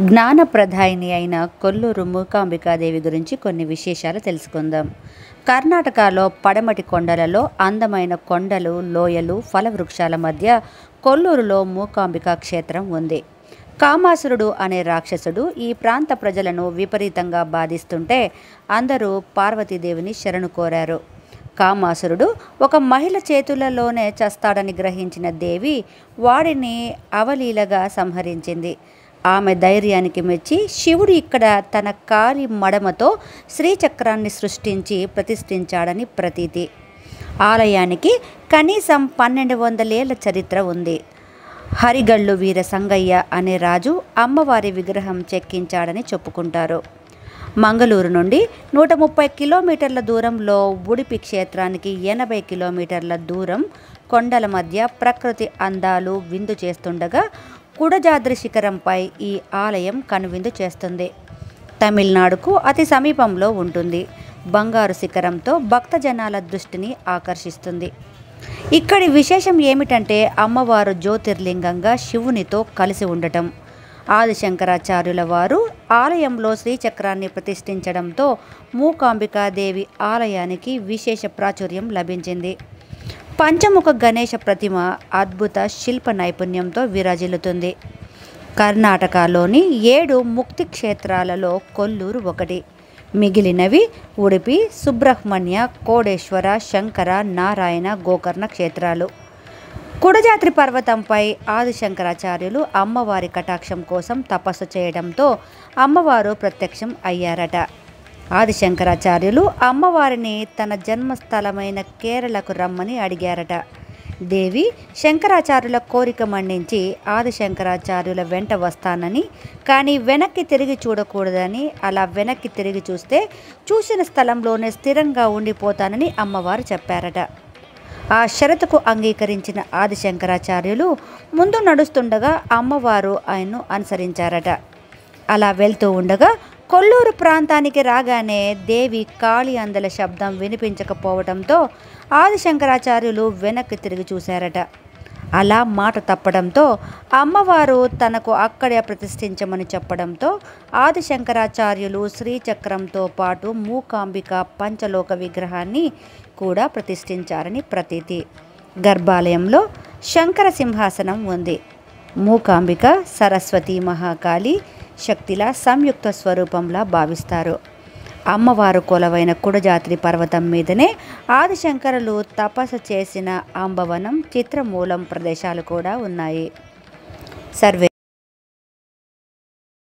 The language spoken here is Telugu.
జ్ఞానప్రదాయిని అయిన కొల్లూరు మూకాంబికాదేవి గురించి కొన్ని విశేషాలు తెలుసుకుందాం. కర్ణాటకలో పడమటి కొండలలో అందమైన కొండలు, లోయలు, ఫలవృక్షాల మధ్య కొల్లూరులో మూకాంబికా క్షేత్రం ఉంది. కామాసురుడు అనే రాక్షసుడు ఈ ప్రాంత ప్రజలను విపరీతంగా బాధిస్తుంటే అందరూ పార్వతీదేవిని శరణు కోరారు. కామాసురుడు ఒక మహిళ చేతులలోనే చస్తాడని గ్రహించిన దేవి వాడిని అవలీలగా సంహరించింది. ఆమె ధైర్యానికి మెచ్చి శివుడు ఇక్కడ తన కాలి మడమతో శ్రీచక్రాన్ని సృష్టించి ప్రతిష్ఠించాడని ప్రతీతి. ఆలయానికి కనీసం 1200 ఏళ్ల చరిత్ర ఉంది. హరిగళ్ళు వీర సంగయ్య అనే రాజు అమ్మవారి విగ్రహం చెక్కించాడని చెప్పుకుంటారు. మంగళూరు నుండి 130 కిలోమీటర్ల దూరంలో ఉడిపి క్షేత్రానికి 80 కిలోమీటర్ల దూరం కొండల మధ్య ప్రకృతి అందాలు విందు చేస్తుండగా కుడజాద్రి శిఖరంపై ఈ ఆలయం కనువిందు చేస్తుంది. తమిళనాడుకు అతి సమీపంలో ఉంటుంది. బంగారు శిఖరంతో భక్తజనాల దృష్టిని ఆకర్షిస్తుంది. ఇక్కడి విశేషం ఏమిటంటే అమ్మవారు జ్యోతిర్లింగంగా శివునితో కలిసి ఉండటం. ఆదిశంకరాచార్యుల వారు ఆలయంలో శ్రీచక్రాన్ని ప్రతిష్ఠించడంతో మూకాంబికాదేవి ఆలయానికి విశేష ప్రాచుర్యం లభించింది. పంచముఖ గణేశ ప్రతిమ అద్భుత శిల్ప నైపుణ్యంతో విరాజిల్లుతుంది. కర్ణాటకలోని 7 ముక్తి క్షేత్రాలలో కొల్లూరు ఒకటి. మిగిలినవి ఉడిపి, సుబ్రహ్మణ్య, కోడేశ్వర, శంకర, నారాయణ, గోకర్ణ క్షేత్రాలు. కుడజాత్రి పర్వతంపై ఆదిశంకరాచార్యులు అమ్మవారి కటాక్షం కోసం తపస్సు చేయడంతో అమ్మవారు ప్రత్యక్షం అయ్యారట. ఆదిశంకరాచార్యులు అమ్మవారిని తన జన్మస్థలమైన కేరళకు రమ్మని అడిగారట. దేవి శంకరాచార్యుల కోరిక మన్నించి ఆదిశంకరాచార్యుల వెంట వస్తానని, కానీ వెనక్కి తిరిగి చూడకూడదని, అలా వెనక్కి తిరిగి చూస్తే చూసిన స్థలంలోనే స్థిరంగా ఉండిపోతానని అమ్మవారు చెప్పారట. ఆ షరతుకు అంగీకరించిన ఆదిశంకరాచార్యులు ముందు నడుస్తుండగా అమ్మవారు ఆయన్ను అనుసరించారట. అలా వెళ్తూ ఉండగా కొల్లూరు ప్రాంతానికి రాగానే దేవి కాళీ అందల శబ్దం వినిపించకపోవడంతో ఆదిశంకరాచార్యులు వెనక్కి తిరిగి చూశారట. అలా మాట తప్పడంతో అమ్మవారు తనకు అక్కడే ప్రతిష్ఠించమని చెప్పడంతో ఆదిశంకరాచార్యులు శ్రీచక్రంతో పాటు మూకాంబిక పంచలోక విగ్రహాన్ని కూడా ప్రతిష్ఠించారని ప్రతీతి. గర్భాలయంలో శంకర సింహాసనం ఉంది. మూకాంబిక సరస్వతి మహాకాళి శక్తిల సంయుక్త స్వరూపంలా భావిస్తారు. అమ్మవారు కొలవైన కుడజాత్రి పర్వతం మీదనే ఆదిశంకరులు తపస్సు చేసిన అంబవనం, చిత్రమూలం ప్రదేశాలు కూడా ఉన్నాయి. సర్వే